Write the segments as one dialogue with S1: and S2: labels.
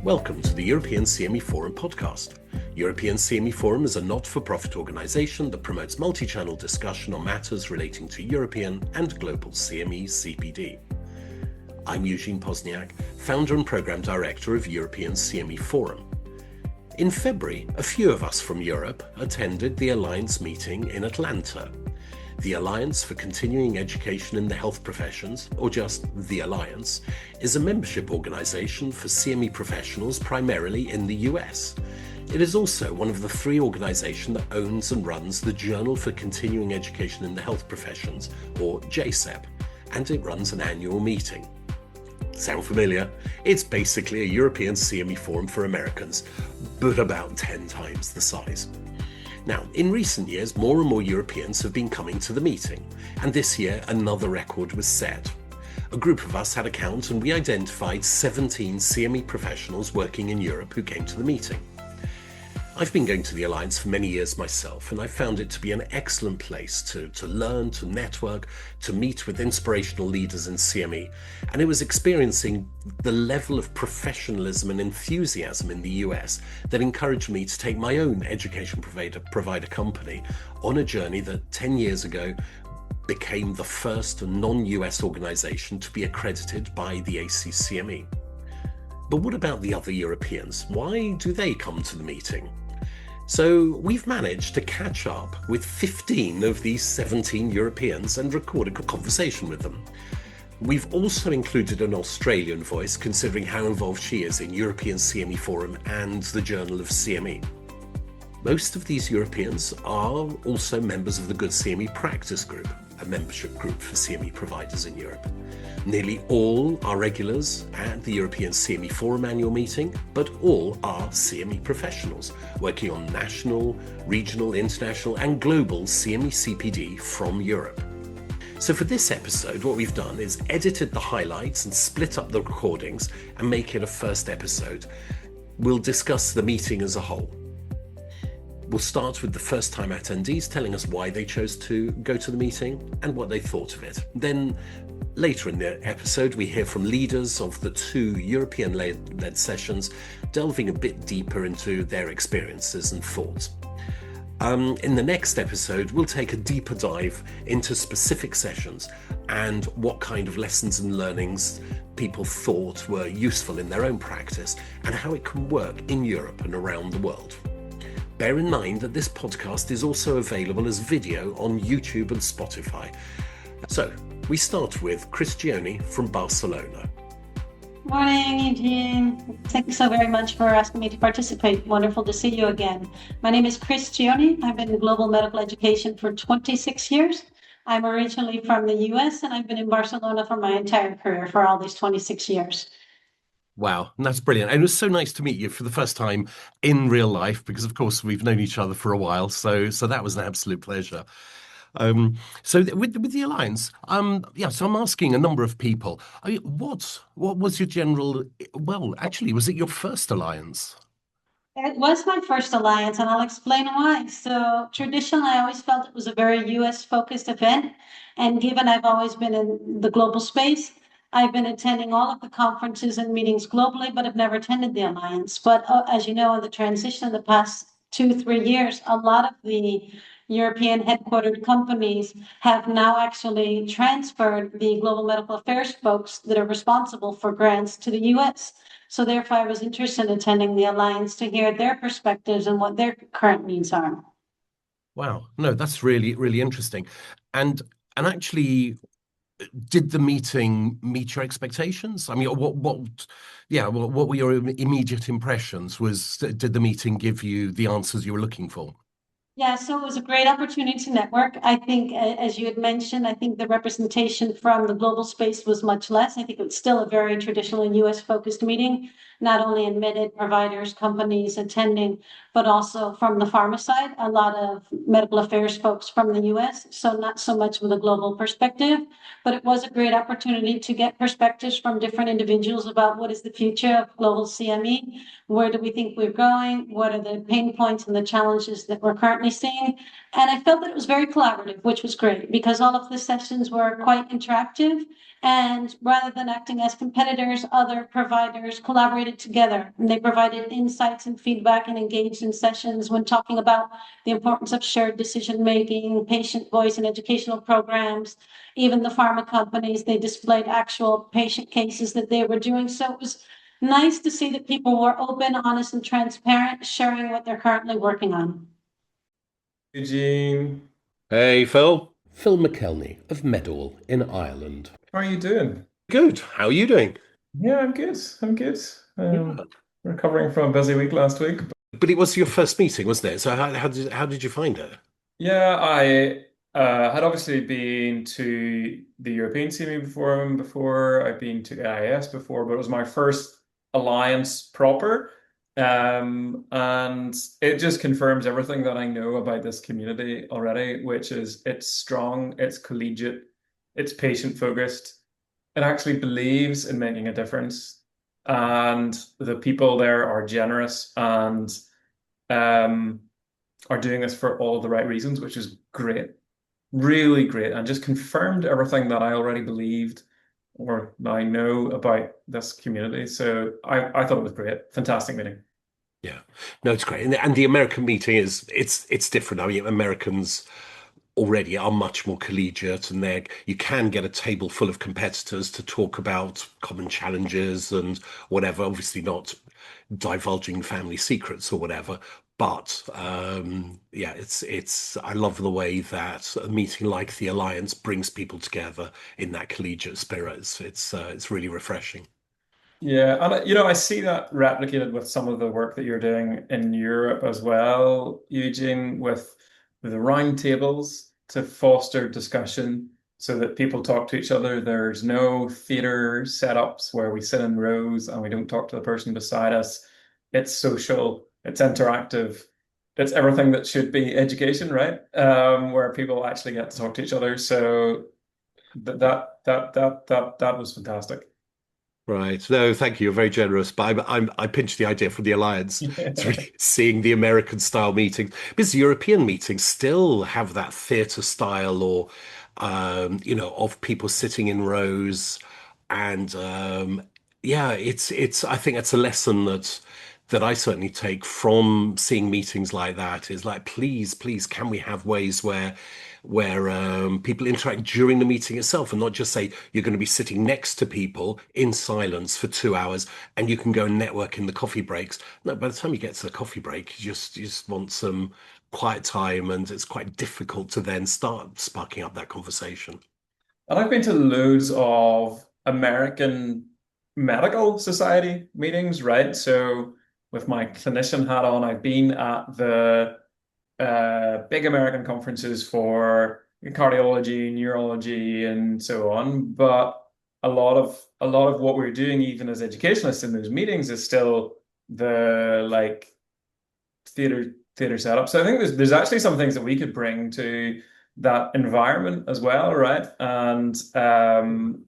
S1: Welcome to the European CME Forum podcast. European CME Forum is a not-for-profit organisation that promotes multi-channel discussion on matters relating to European and global CME CPD. I'm Eugene Pozniak, founder and programme director of European CME Forum. In February, a few of us from Europe attended the Alliance meeting in Atlanta. The Alliance for Continuing Education in the Health Professions, or just the Alliance, is a membership organisation for CME professionals primarily in the US. It is also one of the three organisations that owns and runs the Journal for Continuing Education in the Health Professions, or ACEhp, and it runs an annual meeting. Sound familiar? It's basically a European CME forum for Americans, but about 10 times the size. Now, in recent years, more and more Europeans have been coming to the meeting, and this year another record was set. A group of us had a count and we identified 17 CME professionals working in Europe who came to the meeting. I've been going to the Alliance for many years myself, and I found it to be an excellent place to learn, to network, to meet with inspirational leaders in CME, and it was experiencing the level of professionalism and enthusiasm in the US that encouraged me to take my own education provider company on a journey that 10 years ago became the first non-US organization to be accredited by the ACEhp. But what about the other Europeans? Why do they come to the meeting? So we've managed to catch up with 15 of these 17 Europeans and record a conversation with them. We've also included an Australian voice, considering how involved she is in European CME Forum and the Journal of CME. Most of these Europeans are also members of the Good CME Practice Group, a membership group for CME providers in Europe. Nearly all are regulars at the European CME Forum annual meeting, but all are CME professionals working on national, regional, international and global CME CPD from Europe. So for this episode, what we've done is edited the highlights and split up the recordings and make it a first episode. We'll discuss the meeting as a whole. We'll start with the first-time attendees telling us why they chose to go to the meeting and what they thought of it. Then later in the episode, we hear from leaders of the two European-led sessions, delving a bit deeper into their experiences and thoughts. In the next episode, we'll take a deeper dive into specific sessions and what kind of lessons and learnings people thought were useful in their own practice and how it can work in Europe and around the world. Bear in mind that this podcast is also available as video on YouTube and Spotify. So, we start with Ghione from Barcelona.
S2: Morning, Eugene. Thanks so very much for asking me to participate. Wonderful to see you again. My name is Ghione. I've been in global medical education for 26 years. I'm originally from the US and I've been in Barcelona for my entire career for all these 26 years.
S1: Wow, that's brilliant. And it was so nice to meet you for the first time in real life, because of course we've known each other for a while. So that was an absolute pleasure. So with the Alliance, so I'm asking a number of people, what was your general, well, actually, was it your first Alliance?
S2: It was my first Alliance, and I'll explain why. So traditionally, I always felt it was a very US focused event. And given I've always been in the global space, I've been attending all of the conferences and meetings globally, but I've never attended the Alliance. But as you know, in the transition in the past 2-3 years, a lot of the European headquartered companies have now actually transferred the global medical affairs folks that are responsible for grants to the US. So therefore, I was interested in attending the Alliance to hear their perspectives and what their current needs are.
S1: Wow, no, that's really, really interesting. And actually, did the meeting meet your expectations? I mean, what were your immediate impressions? Did the meeting give you the answers you were looking for?
S2: Yeah, so it was a great opportunity to network. I think, as you had mentioned, I think the representation from the global space was much less. I think it was still a very traditional US-focused meeting, not only in med providers, companies attending, but also from the pharma side, a lot of medical affairs folks from the US, so not so much with a global perspective, but it was a great opportunity to get perspectives from different individuals about what is the future of global CME, where do we think we're going, what are the pain points and the challenges that we're currently seeing, And I felt that it was very collaborative, which was great because all of the sessions were quite interactive. And rather than acting as competitors, other providers collaborated together and they provided insights and feedback and engaged in sessions when talking about the importance of shared decision making, patient voice, and educational programs. Even the pharma companies, they displayed actual patient cases that they were doing. So it was nice to see that people were open, honest, and transparent, sharing what they're currently working on.
S3: Eugene,
S1: Hey, Phil. Phil McElnay of MedAll in Ireland.
S3: how are you doing?
S1: Good. How are you doing?
S3: Yeah, I'm good. I'm good.
S1: Yeah.
S3: Recovering from a busy week last week.
S1: But it was your first meeting, wasn't it? So how did you find it?
S3: Yeah, I had obviously been to the European CME Forum before. I've been to AIS before, but it was my first alliance proper. And it just confirms everything that I know about this community already, which is it's strong, it's collegiate, it's patient focused. It actually believes in making a difference, and the people there are generous and um, are doing this for all the right reasons, which is great, really great, and just confirmed everything that I already believed or I know about this community. So I thought it was great, fantastic meeting.
S1: Yeah. No, it's great. And the American meeting it's different. I mean, Americans already are much more collegiate, and you can get a table full of competitors to talk about common challenges and whatever. Obviously, not divulging family secrets or whatever. But yeah, it's. I love the way that a meeting like the Alliance brings people together in that collegiate spirit. It's really refreshing.
S3: Yeah, and I see that replicated with some of the work that you're doing in Europe as well, Eugene, with the round tables to foster discussion so that people talk to each other. There's no theater setups where we sit in rows and we don't talk to the person beside us. It's social, it's interactive, it's everything that should be education, right? Where people actually get to talk to each other. So that was fantastic.
S1: Right. No, thank you. You're very generous. But I pinched the idea from the Alliance. It's really seeing the American style meetings because the European meetings still have that theatre style or, of people sitting in rows. And yeah, I think that's a lesson that I certainly take from seeing meetings like that is like, please, can we have ways where people interact during the meeting itself and not just say you're going to be sitting next to people in silence for 2 hours and you can go and network in the coffee breaks. No, by the time you get to the coffee break, you just want some quiet time, and it's quite difficult to then start sparking up that conversation.
S3: And I've been to loads of American medical society meetings, right? So with my clinician hat on, I've been at the big American conferences for cardiology, neurology, and so on. But a lot of what we're doing, even as educationalists in those meetings, is still the like theater setup. So I think there's actually some things that we could bring to that environment as well, right? And kind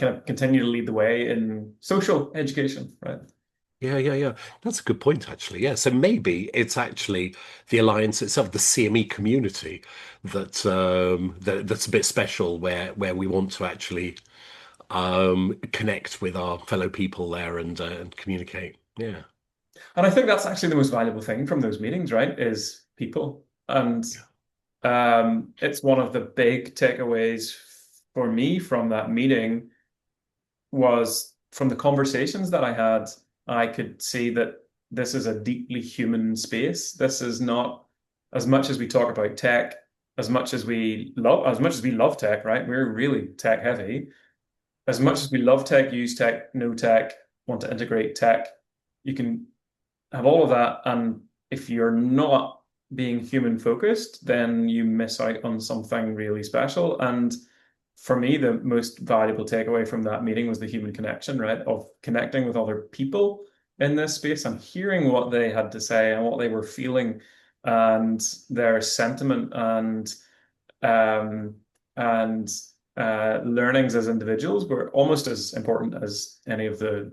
S3: of continue to lead the way in social education, right?
S1: Yeah. That's a good point, actually. Yeah. So maybe it's actually the alliance itself, the CME community, that's a bit special, where we want to actually connect with our fellow people there and communicate. Yeah.
S3: And I think that's actually the most valuable thing from those meetings, right? Is people. And it's one of the big takeaways for me from that meeting was from the conversations that I had, I could see that this is a deeply human space. This is not as much as we talk about tech, as much as we love tech, right? We're really tech heavy. As much as we love tech, use tech, know tech, want to integrate tech, you can have all of that. And if you're not being human focused, then you miss out on something really special. And for me, the most valuable takeaway from that meeting was the human connection, right? Of connecting with other people in this space and hearing what they had to say and what they were feeling and their sentiment um, and learnings as individuals were almost as important as any of the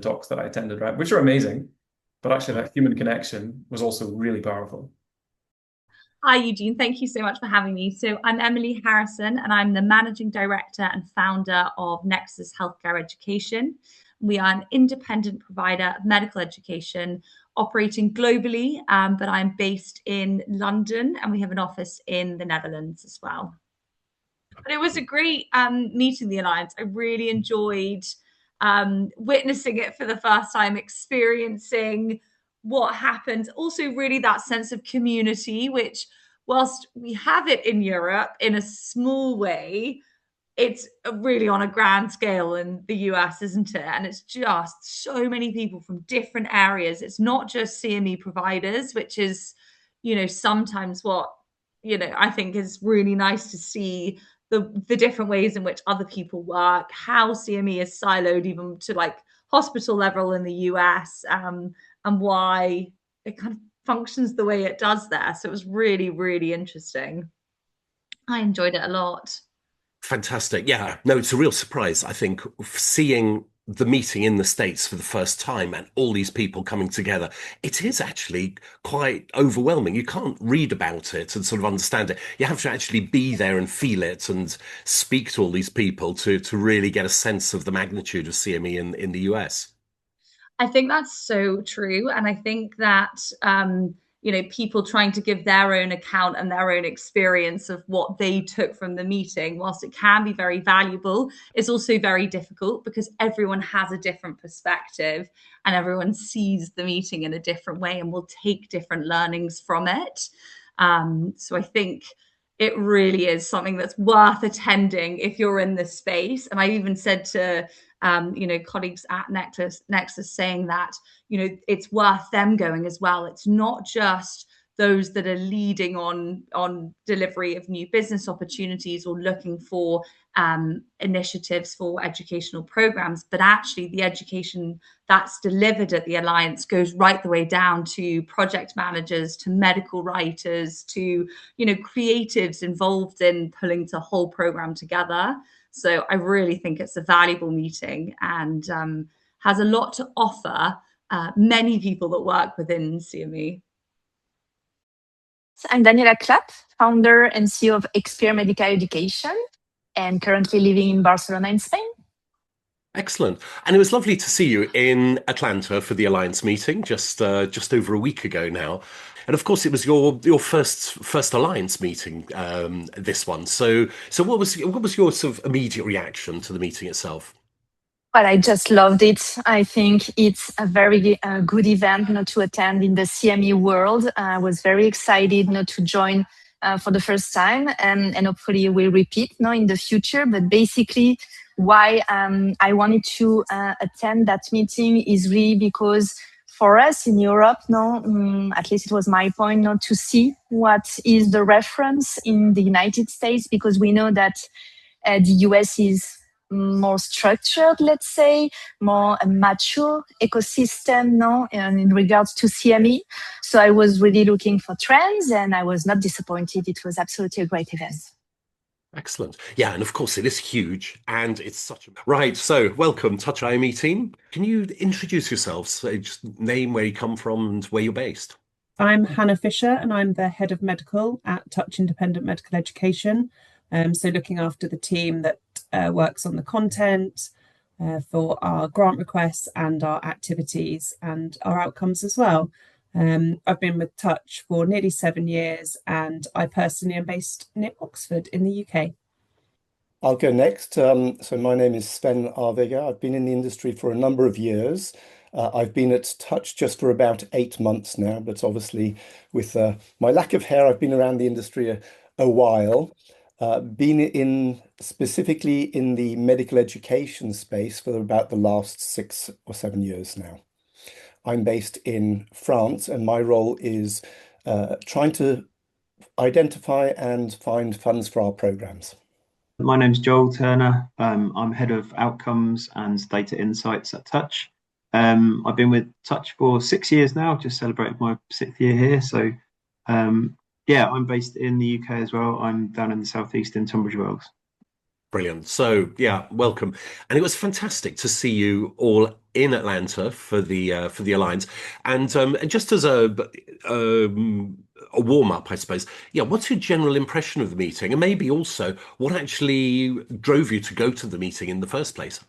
S3: talks that I attended, right? Which are amazing. but actually that human connection was also really powerful.
S4: Hi, Eugene. Thank you so much for having me. So I'm Emily Harrison, and I'm the Managing Director and founder of Nexus Healthcare Education. We are an independent provider of medical education operating globally, but I'm based in London, and we have an office in the Netherlands as well. But it was a great meeting the Alliance. I really enjoyed witnessing it for the first time, experiencing what happens. Also, really that sense of community, which, whilst we have it in Europe in a small way, it's really on a grand scale in the US, isn't it? And it's just so many people from different areas. It's not just CME providers, which is, sometimes what, I think is really nice to see the different ways in which other people work, how CME is siloed even to like hospital level in the US, and why it kind of functions the way it does there. So it was really, really interesting. I enjoyed it a lot.
S1: Fantastic. Yeah, no, it's a real surprise, I think, seeing the meeting in the States for the first time and all these people coming together. It is actually quite overwhelming. You can't read about it and sort of understand it. You have to actually be there and feel it and speak to all these people to really get a sense of the magnitude of CME in the US.
S4: I think that's so true. And I think that, people trying to give their own account and their own experience of what they took from the meeting, whilst it can be very valuable, is also very difficult because everyone has a different perspective and everyone sees the meeting in a different way and will take different learnings from it. So I think it really is something that's worth attending if you're in this space. And I even said to colleagues at Nexus saying that, it's worth them going as well. It's not just those that are leading on delivery of new business opportunities or looking for initiatives for educational programs, but actually the education that's delivered at the Alliance goes right the way down to project managers, to medical writers, to creatives involved in pulling the whole program together. So I really think it's a valuable meeting and has a lot to offer many people that work within CME.
S5: I'm Daniela Clape, founder and CEO of Xpeer Medical Education, and currently living in Barcelona in Spain.
S1: Excellent. And it was lovely to see you in Atlanta for the Alliance meeting just over a week ago now. And of course, it was your first Alliance meeting, this one. So what was your sort of immediate reaction to the meeting itself?
S5: Well, I just loved it. I think it's a very good event to attend in the CME world. I was very excited to join for the first time, and hopefully we'll repeat in the future. But basically, why I wanted to attend that meeting is really because for us in Europe, at least it was my point, to see what is the reference in the United States, because we know that the US is more structured, let's say, more a mature ecosystem, and in regards to CME. So I was really looking for trends and I was not disappointed. It was absolutely a great event.
S1: Excellent. Yeah, and of course it is huge and it's such a... Right, so welcome TouchIME team. Can you introduce yourselves? So just name where you come from and where you're based.
S6: I'm Hannah Fisher and I'm the Head of Medical at Touch Independent Medical Education. So looking after the team that works on the content for our grant requests and our activities and our outcomes as well. I've been with Touch for nearly 7 years and I personally am based near Oxford in the UK.
S7: I'll go next. So my name is Sven. I've been in the industry for a number of years. I've been at Touch just for about 8 months now, but obviously with my lack of hair, I've been around the industry a while. Been specifically in the medical education space for about the last 6 or 7 years now. I'm based in France and my role is trying to identify and find funds for our programs.
S8: My name's Joel Turner. I'm Head of Outcomes and Data Insights at Touch. I've been with Touch for 6 years now, just celebrated my 6th year here. So yeah, I'm based in the UK as well. I'm down in the southeast in Tunbridge Wells.
S1: Brilliant. So yeah, welcome. And it was fantastic to see you all in Atlanta for the Alliance. And just as a warm up, I suppose. Yeah, what's your general impression of the meeting, and maybe also what actually drove you to go to the meeting in the first place?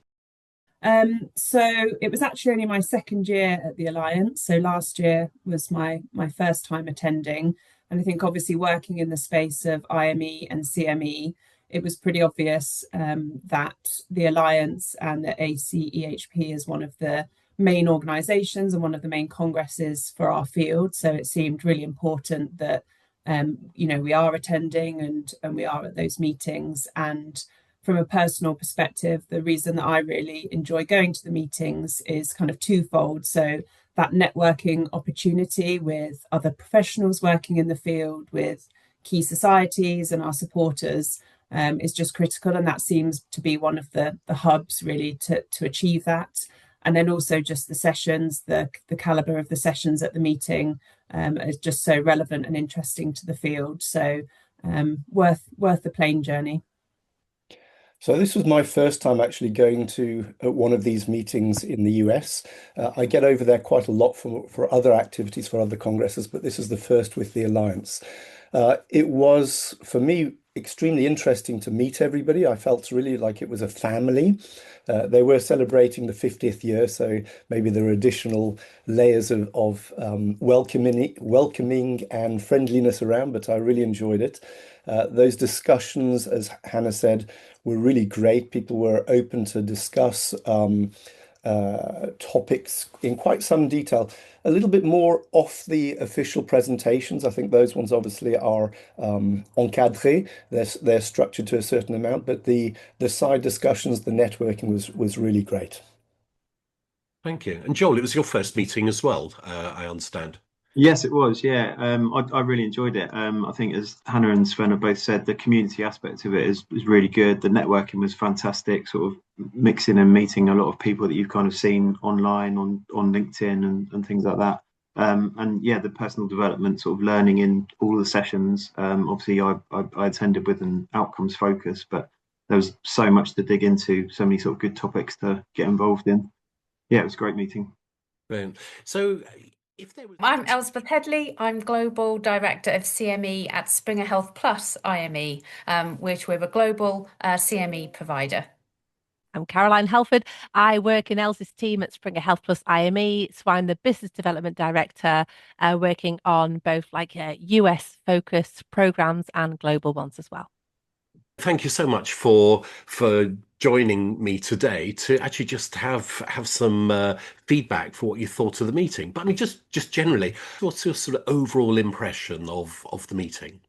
S6: So it was actually only my second year at the Alliance. So last year was my first time attending. And I think obviously working in the space of IME and CME, it was pretty obvious that the Alliance and the ACEhp is one of the main organisations and one of the main congresses for our field. So it seemed really important that we are attending and we are at those meetings. And from a personal perspective, the reason that I really enjoy going to the meetings is kind of twofold. So that networking opportunity with other professionals working in the field, with key societies and our supporters, is just critical. And that seems to be one of the hubs really to achieve that. And then also just the sessions, the caliber of the sessions at the meeting is just so relevant and interesting to the field. So worth the plane journey.
S7: So this was my first time actually going to one of these meetings in the US. I get over there quite a lot for other activities, for other congresses, but this is the first with the Alliance. It was, for me, extremely interesting to meet everybody. I felt really like it was a family. They were celebrating the 50th year, so maybe there are additional layers of welcoming and friendliness around, but I really enjoyed it. Those discussions, as Hannah said, were really great. People were open to discuss topics in quite some detail, a little bit more off the official presentations. I think those ones obviously are encadrés. They're structured to a certain amount, but the side discussions, the networking was really great.
S1: Thank you. And Joel, it was your first meeting as well, I understand.
S8: Yes, it was. Yeah, I really enjoyed it. I think, as Hannah and Sven have both said, the community aspect of it is really good. The networking was fantastic, sort of mixing and meeting a lot of people that you've kind of seen online on LinkedIn and things like that. And yeah, the personal development, sort of learning in all the sessions. Obviously, I attended with an outcomes focus, but there was so much to dig into, so many sort of good topics to get involved in. Yeah, it was a great meeting.
S1: Brilliant. So,
S9: I'm Elspeth Headley. I'm Global Director of CME at Springer Health Plus IME, which we're a global CME provider.
S10: I'm Caroline Helford. I work in Elsie's team at Springer Health Plus IME. So I'm the Business Development Director, working on both US focused programs and global ones as well.
S1: Thank you so much for joining me today to actually just have some feedback for what you thought of the meeting. But I mean, just generally, what's your sort of overall impression of the meeting?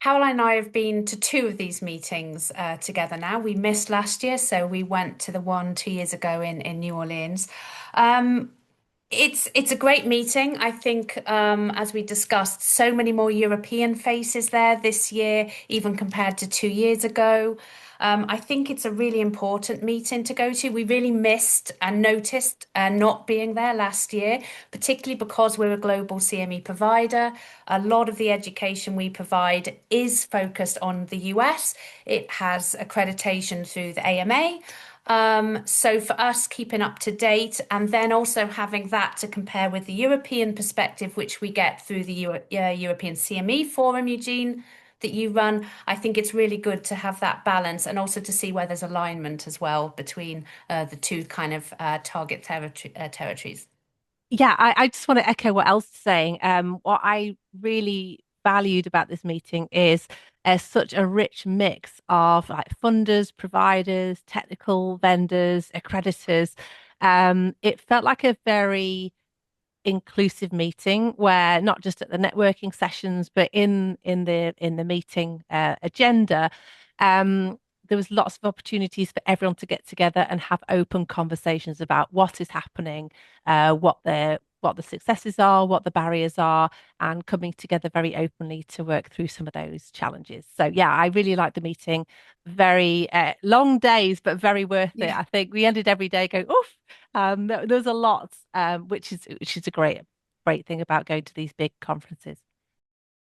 S9: Caroline and I have been to two of these meetings together now. We missed last year, so we went to the one 2 years ago in New Orleans. It's a great meeting. I think, as we discussed, so many more European faces there this year, even compared to 2 years ago. I think it's a really important meeting to go to. We really missed and noticed not being there last year, particularly because we're a global CME provider. A lot of the education we provide is focused on the US. It has accreditation through the AMA. So for us, keeping up to date and then also having that to compare with the European perspective, which we get through the European CME Forum, Eugene, that you run, I think it's really good to have that balance and also to see where there's alignment as well between the two kind of target territories.
S10: Yeah, I just want to echo what Elle's saying. What I really valued about this meeting is such a rich mix of funders, providers, technical vendors, accreditors. It felt like a very inclusive meeting where not just at the networking sessions, but in the meeting agenda, there was lots of opportunities for everyone to get together and have open conversations about what is happening, what the successes are, what the barriers are, and coming together very openly to work through some of those challenges. So yeah, I really liked the meeting. Very long days, but very worth it. I think we ended every day going, oof. There's a lot, which is a great thing about going to these big conferences.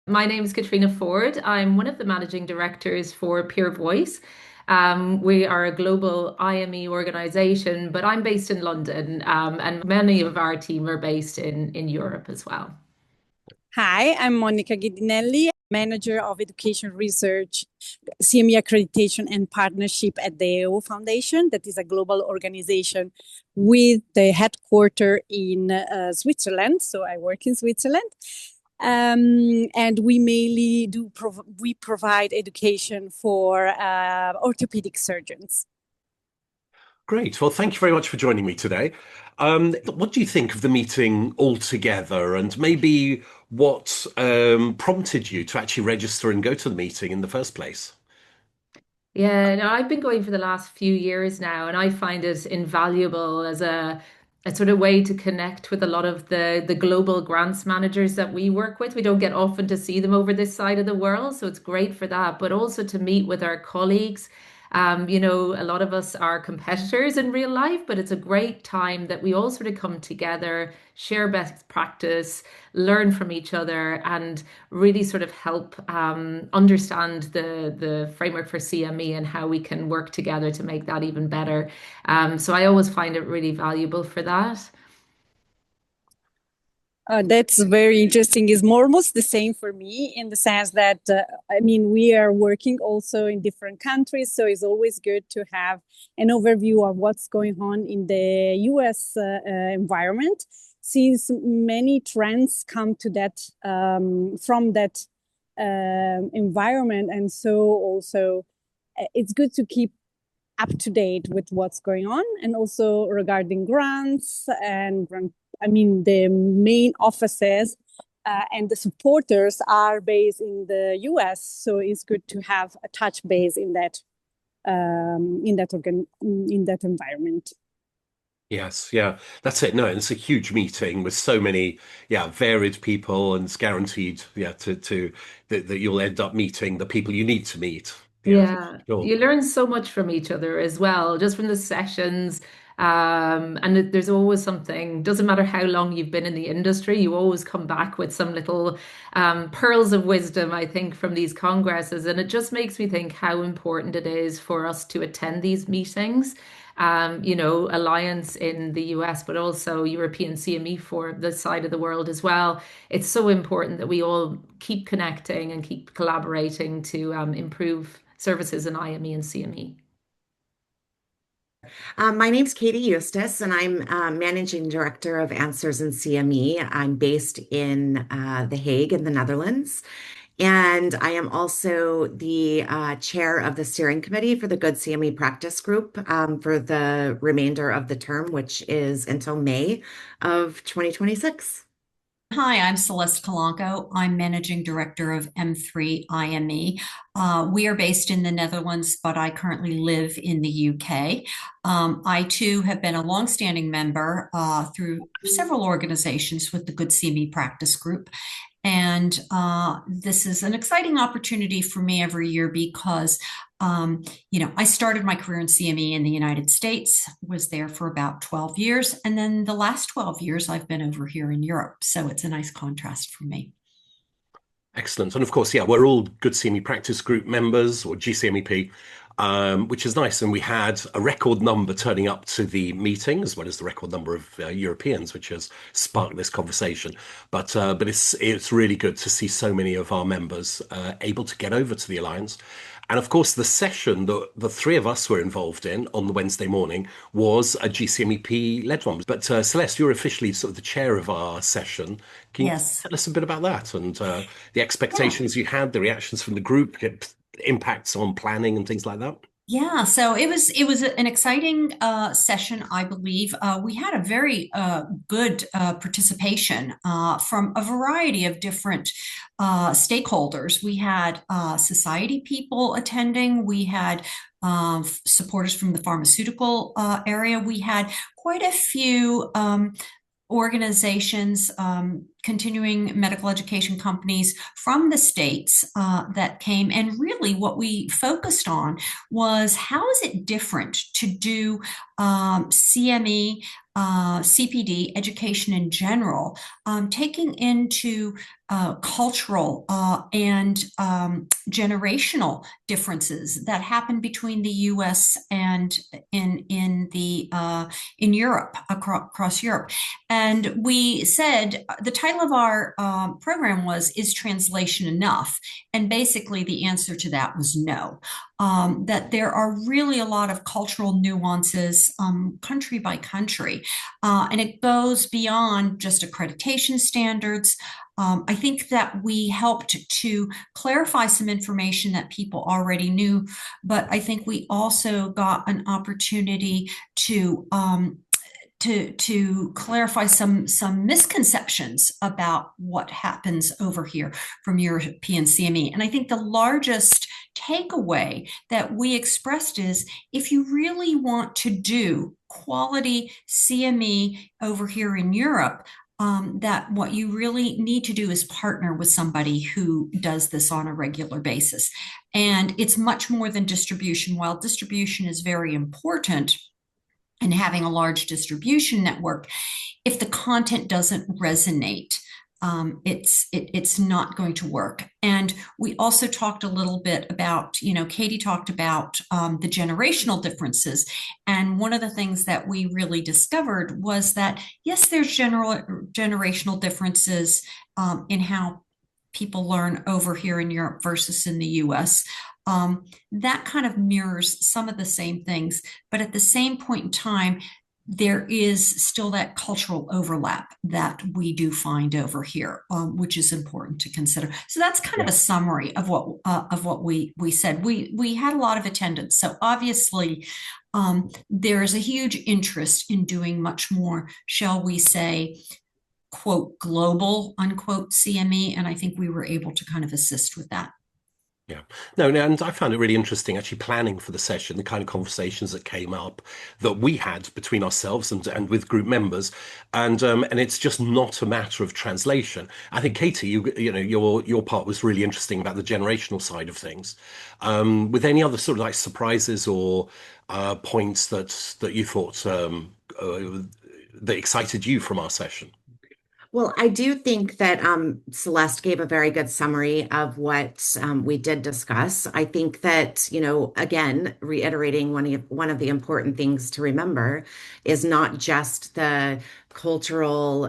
S11: My name is Katrina Ford. I'm one of the managing directors for Peer Voice. We are a global IME organization, but I'm based in London, and many of our team are based in Europe as well.
S12: Hi, I'm Monica Ghidinelli, Manager of Education Research, CME Accreditation and Partnership at the AO Foundation. That is a global organization with the headquarters in Switzerland. So I work in Switzerland. And we mainly we provide education for orthopedic surgeons.
S1: Great. Well, thank you very much for joining me today. What do you think of the meeting altogether, and maybe what prompted you to actually register and go to the meeting in the first place?
S11: Yeah, no, I've been going for the last few years now, and I find it invaluable as a sort of way to connect with a lot of the global grants managers that we work with. We don't get often to see them over this side of the world, so it's great for that, but also to meet with our colleagues. You know, a lot of us are competitors in real life, but it's a great time that we all sort of come together, share best practice, learn from each other, and really sort of help understand the framework for CME and how we can work together to make that even better. So I always find it really valuable for that.
S12: That's very interesting. It's almost the same for me in the sense that, I mean, we are working also in different countries. So it's always good to have an overview of what's going on in the US environment, since many trends come to that from that environment. And so also it's good to keep up to date with what's going on, and also regarding grants and I mean, the main offices and the supporters are based in the US, so it's good to have a touch base in that environment.
S1: Yes, yeah, that's it. No, it's a huge meeting with so many, varied people, and it's guaranteed, that you'll end up meeting the people you need to meet.
S11: Yeah,
S1: sure.
S11: you learn so much from each other as well, just from the sessions. And there's always something, doesn't matter how long you've been in the industry, you always come back with some little pearls of wisdom, I think, from these congresses. And it just makes me think how important it is for us to attend these meetings. You know, Alliance in the US, but also European CME for the side of the world as well. It's so important that we all keep connecting and keep collaborating to improve services in IME and CME.
S13: My name's Katie Eustace, and I'm Managing Director of Answers in CME. I'm based in The Hague in the Netherlands. And I am also the chair of the steering committee for the Good CME Practice Group for the remainder of the term, which is until May of 2026.
S14: Hi, I'm Celeste Kalanko. I'm Managing Director of M3 IME. We are based in the Netherlands, but I currently live in the UK. I too have been a longstanding member through several organizations with the Good CME Practice Group. And this is an exciting opportunity for me every year because, you know, I started my career in CME in the United States, was there for about 12 years. And then the last 12 years, I've been over here in Europe. So it's a nice contrast for me.
S1: Excellent. And of course, we're all Good CME Practice Group members, or GCMEP, which is nice. And we had a record number turning up to the meeting, as well as the record number of Europeans, which has sparked this conversation. But it's really good to see so many of our members able to get over to the Alliance. And of course, the session that the three of us were involved in on the Wednesday morning was a GCMEP-led one. But Celeste, you're officially sort of the chair of our session. Can you tell us a bit about that and the expectations you had, the reactions from the group, impacts on planning and things like that?
S14: Yeah, so it was an exciting session, I believe. We had a very good participation from a variety of different stakeholders. We had society people attending. We had supporters from the pharmaceutical area. We had quite a few organizations, continuing medical education companies from the States that came. And really what we focused on was how is it different to do CME, CPD, education in general, taking into cultural and generational differences that happen between the U.S. and in Europe, across Europe. And we said the title of our program was, "Is translation enough?" And basically the answer to that was no. That there are really a lot of cultural nuances country by country. And it goes beyond just accreditation standards. I think that we helped to clarify some information that people already knew, but I think we also got an opportunity to clarify some misconceptions about what happens over here from European CME. And I think the largest takeaway that we expressed is, if you really want to do quality CME over here in Europe, that what you really need to do is partner with somebody who does this on a regular basis. And it's much more than distribution. While distribution is very important, and having a large distribution network, if the content doesn't resonate, it's not going to work. And we also talked a little bit about, Katie talked about the generational differences. And one of the things that we really discovered was that, yes, there's generational differences in how people learn over here in Europe versus in the US. That kind of mirrors some of the same things, but at the same point in time, there is still that cultural overlap that we do find over here, which is important to consider. So that's kind of a summary of what we said. We had a lot of attendance, so obviously there is a huge interest in doing much more, shall we say, quote, global, unquote, CME, and I think we were able to kind of assist with that.
S1: Yeah, no, and I found it really interesting actually planning for the session, the kind of conversations that came up that we had between ourselves and with group members, and it's just not a matter of translation. I think Katie, your part was really interesting about the generational side of things. With any other sort of like surprises or points that you thought that excited you from our session?
S13: Well, I do think that Celeste gave a very good summary of what we did discuss. I think that, again, reiterating one of the important things to remember is not just the cultural,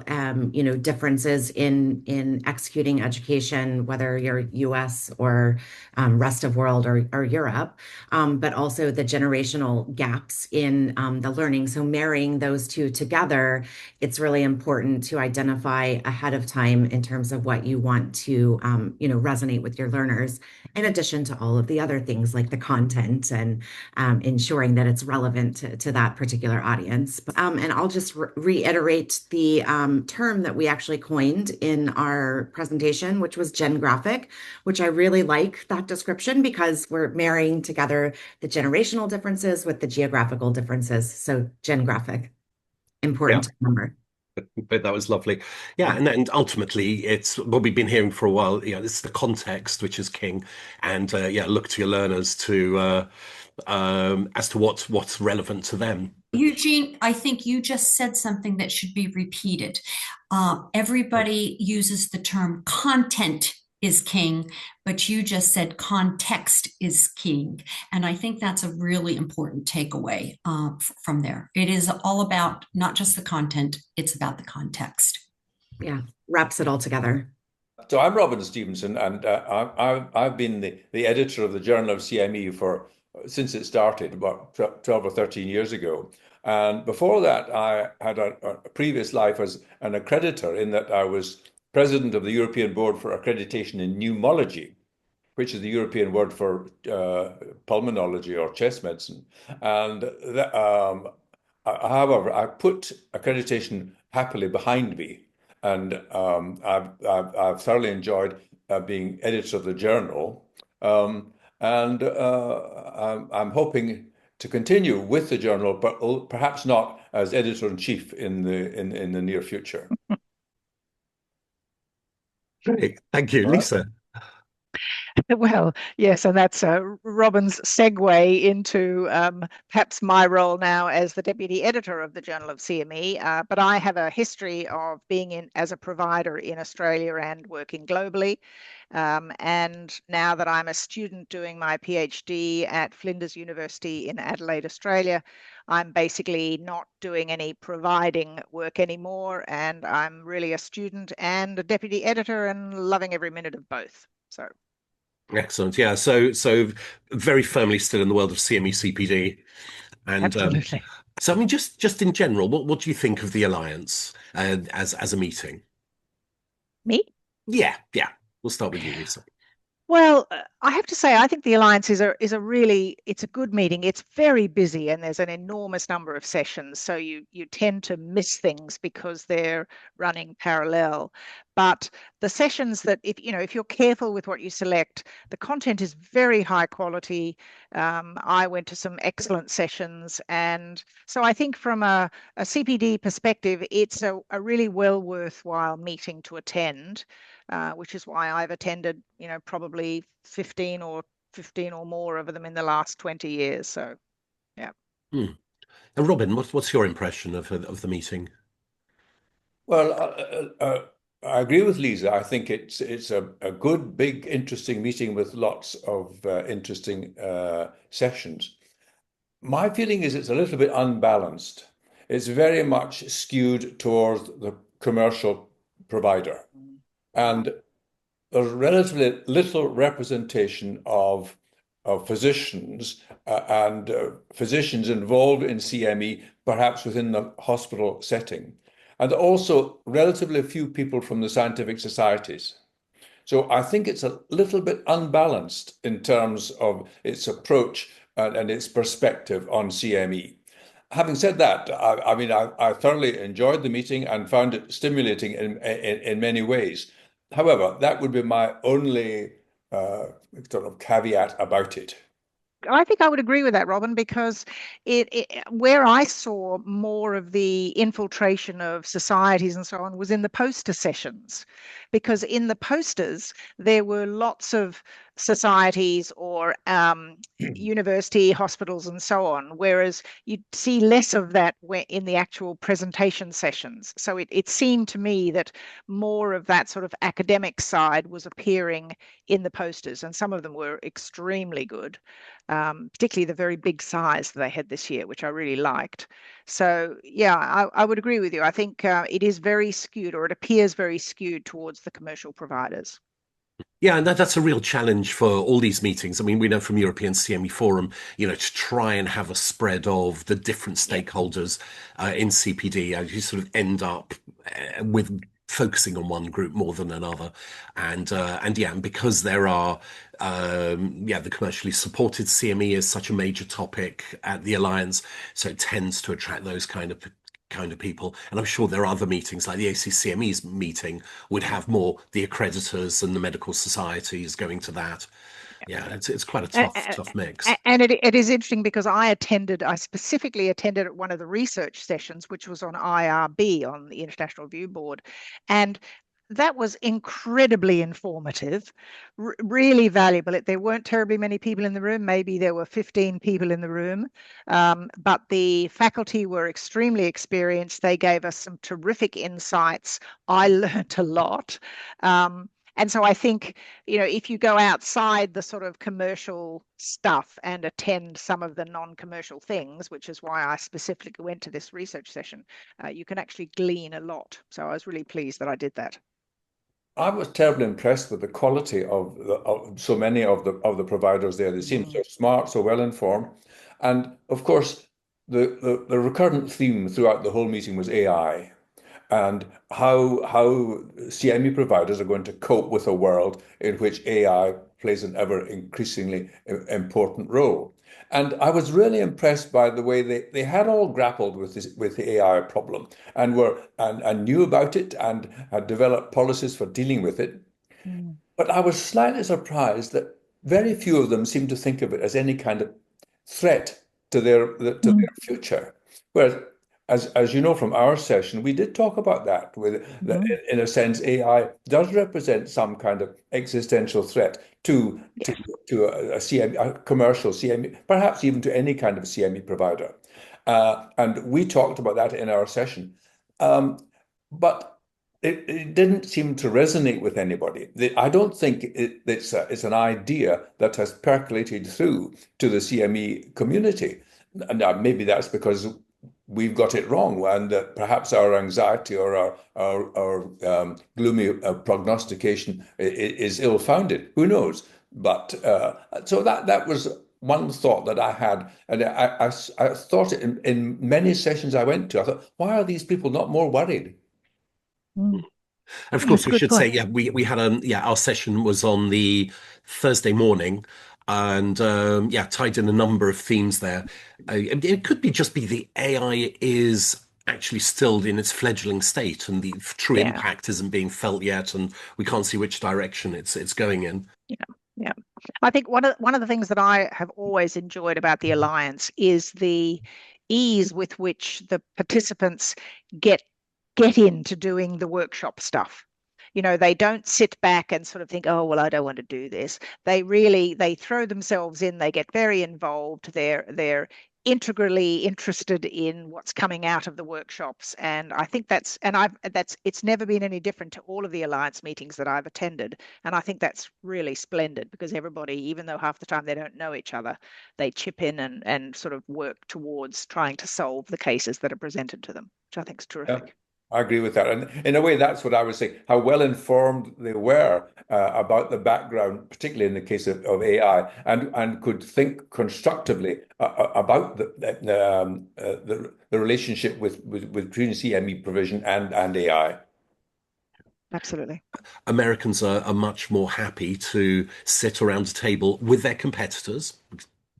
S13: differences in executing education, whether you're US or rest of world or Europe, but also the generational gaps in the learning. So marrying those two together, it's really important to identify ahead of time in terms of what you want to, resonate with your learners, in addition to all of the other things like the content and ensuring that it's relevant to that particular audience. And I'll just reiterate the term that we actually coined in our presentation, which was Gen Graphic, which I really like that description because we're marrying together the generational differences with the geographical differences. So Gen Graphic, important to remember.
S1: But that was lovely. Yeah, and ultimately it's what we've been hearing for a while. It's the context which is king, and look to your learners to as to what's relevant to them.
S14: Eugene, I think you just said something that should be repeated. Everybody uses the term content is king, but you just said context is king. And I think that's a really important takeaway from there. It is all about not just the content, it's about the context.
S13: Yeah, wraps it all together.
S15: So I'm Robin Stevenson, and I've been the editor of the Journal of CME since it started about 12 or 13 years ago. And before that, I had a previous life as an accreditor, in that I was president of the European Board for Accreditation in Pneumology, which is the European word for pulmonology or chest medicine. And however, I put accreditation happily behind me, and I've thoroughly enjoyed being editor of the journal, and I'm hoping to continue with the journal, but perhaps not as editor-in-chief in the near future.
S1: Great, thank you, Lisa.
S16: Well, yes, and that's Robin's segue into perhaps my role now as the deputy editor of the Journal of CME. But I have a history of being in as a provider in Australia and working globally. And now that I'm a student doing my PhD at Flinders University in Adelaide, Australia, I'm basically not doing any providing work anymore, and I'm really a student and a deputy editor and loving every minute of both. So.
S1: Excellent. Yeah. So very firmly still in the world of CME CPD. And
S16: Absolutely.
S1: so I mean, just in general, what do you think of the Alliance as a meeting?
S16: Me?
S1: Yeah. We'll start with you, Lisa.
S16: Well, I have to say, I think the Alliance is a really, it's a good meeting. It's very busy and there's an enormous number of sessions. So you tend to miss things because they're running parallel. But the sessions that, if you're careful with what you select, the content is very high quality. I went to some excellent sessions. And so I think from a CPD perspective, it's a really well worthwhile meeting to attend. Which is why I've attended, probably 15 or more of them in the last 20 years. So, yeah.
S1: And Robin, what's your impression of the meeting?
S15: Well, I agree with Lisa. I think it's a good, big, interesting meeting with lots of interesting sessions. My feeling is it's a little bit unbalanced. It's very much skewed towards the commercial provider. And there's relatively little representation of physicians and physicians involved in CME, perhaps within the hospital setting, and also relatively few people from the scientific societies. So I think it's a little bit unbalanced in terms of its approach and its perspective on CME. Having said that, I thoroughly enjoyed the meeting and found it stimulating in many ways. However, that would be my only sort of caveat about it.
S16: I think I would agree with that, Robin, because where I saw more of the infiltration of societies and so on was in the poster sessions, because in the posters there were lots of societies or university hospitals and so on, whereas you see less of that in the actual presentation sessions. So it seemed to me that more of that sort of academic side was appearing in the posters, and some of them were extremely good. Particularly the very big size that they had this year, which I really liked. So, yeah, I would agree with you. I think it is very skewed, or it appears very skewed towards the commercial providers.
S1: Yeah, and that's a real challenge for all these meetings. I mean, we know from European CME Forum, to try and have a spread of the different stakeholders in CPD. You sort of end up with focusing on one group more than another, and because there are the commercially supported CME is such a major topic at the Alliance, so it tends to attract those kind of people. And I'm sure there are other meetings, like the ACCME's meeting would have more the accreditors and the medical societies going to that. Yeah, it's quite a tough mix.
S16: And it is interesting because I specifically attended one of the research sessions, which was on IRB, on the International Review Board. And that was incredibly informative, really valuable. There weren't terribly many people in the room. Maybe there were 15 people in the room, but the faculty were extremely experienced. They gave us some terrific insights. I learned a lot. And so I think, if you go outside the sort of commercial stuff and attend some of the non-commercial things, which is why I specifically went to this research session, you can actually glean a lot. So I was really pleased that I did that.
S15: I was terribly impressed with the quality of so many of the providers there. They seemed so smart, so well informed, and of course, the recurrent theme throughout the whole meeting was AI, and how CME providers are going to cope with a world in which AI plays an ever increasingly important role. And I was really impressed by the way they had all grappled with the AI problem and knew about it and had developed policies for dealing with it. But I was slightly surprised that very few of them seemed to think of it as any kind of threat to their future. Whereas as you know from our session, we did talk about that. In a sense, AI does represent some kind of existential threat to a CME, a commercial CME, perhaps even to any kind of CME provider. And we talked about that in our session, but it didn't seem to resonate with anybody. I don't think it's an idea that has percolated through to the CME community. Now, maybe that's because we've got it wrong, and perhaps our anxiety or our gloomy prognostication is ill-founded. Who knows? But so that was one thought that I had, and I thought it in many sessions I went to. I thought, why are these people not more worried?
S1: And of course, we should say, we had our session was on the Thursday morning, and tied in a number of themes there. It could just be the AI is actually still in its fledgling state, and the true impact isn't being felt yet, and we can't see which direction it's going in.
S16: Yeah. I think one of the things that I have always enjoyed about the Alliance is the ease with which the participants get into doing the workshop stuff. They don't sit back and sort of think, oh, well, I don't want to do this. They throw themselves in, they get very involved, they're integrally interested in what's coming out of the workshops. And I think it's never been any different to all of the Alliance meetings that I've attended. And I think that's really splendid, because everybody, even though half the time they don't know each other, they chip in and sort of work towards trying to solve the cases that are presented to them, which I think is terrific.
S15: Yeah. I agree with that. And in a way, that's what I was saying, how well informed they were about the background, particularly in the case of AI, and could think constructively about the relationship between CME provision and AI.
S16: Absolutely.
S1: Americans are much more happy to sit around a table with their competitors,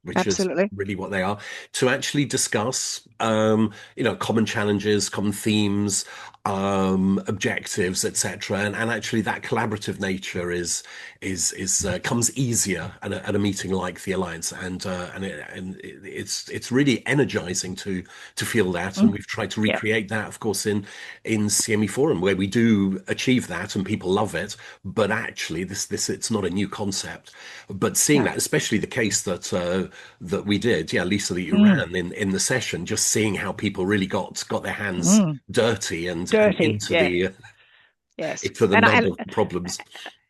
S1: which
S16: Absolutely.
S1: is really what they are, to actually discuss, common challenges, common themes, objectives, etc. And actually that collaborative nature comes easier at a meeting like the Alliance, and it's really energizing to feel that. And we've tried to recreate that, of course, in CME Forum, where we do achieve that and people love it. But actually, it's not a new concept. But seeing that, especially the case that we did, Lisa, that you ran in the session, just seeing how people really got their hands dirty and into the nub of problems.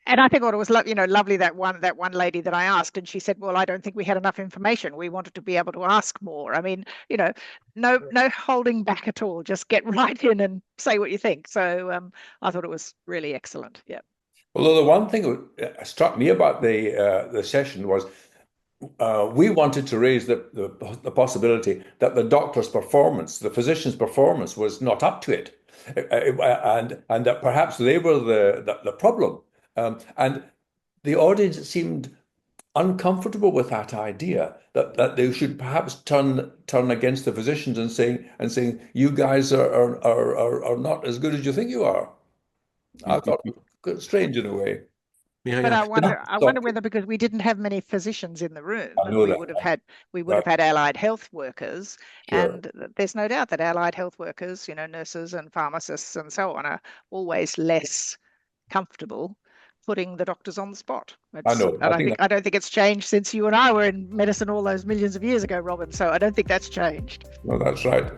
S16: And I think what it was, lovely that one lady that I asked, and she said, "Well, I don't think we had enough information. We wanted to be able to ask more." I mean, no holding back at all. Just get right in and say what you think. So I thought it was really excellent. Yeah.
S15: Although the one thing that struck me about the session was, we wanted to raise the possibility that the doctor's performance, the physician's performance, was not up to it, and that perhaps they were the problem, and the audience seemed uncomfortable with that idea that they should perhaps turn against the physicians and saying you guys are not as good as you think you are. I thought it was strange in a way.
S16: But I wonder whether, because we didn't have many physicians in the room, we would have had allied health workers, and there's no doubt that allied health workers, nurses and pharmacists and so on, are always less comfortable putting the doctors on the spot. I don't think it's changed since you and I were in medicine all those millions of years ago, Robin. So I don't think that's changed.
S15: Well, that's right.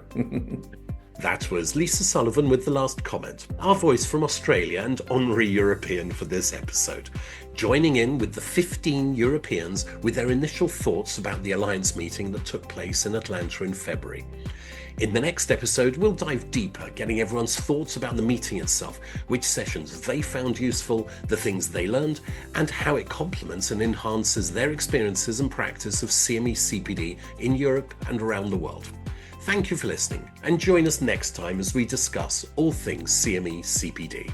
S1: That was Lisa Sullivan with the last comment, our voice from Australia and honorary European for this episode, joining in with the 15 Europeans with their initial thoughts about the Alliance meeting that took place in Atlanta in February. In the next episode, we'll dive deeper, getting everyone's thoughts about the meeting itself, which sessions they found useful, the things they learned, and how it complements and enhances their experiences and practice of CME CPD in Europe and around the world. Thank you for listening, and join us next time as we discuss all things CME CPD.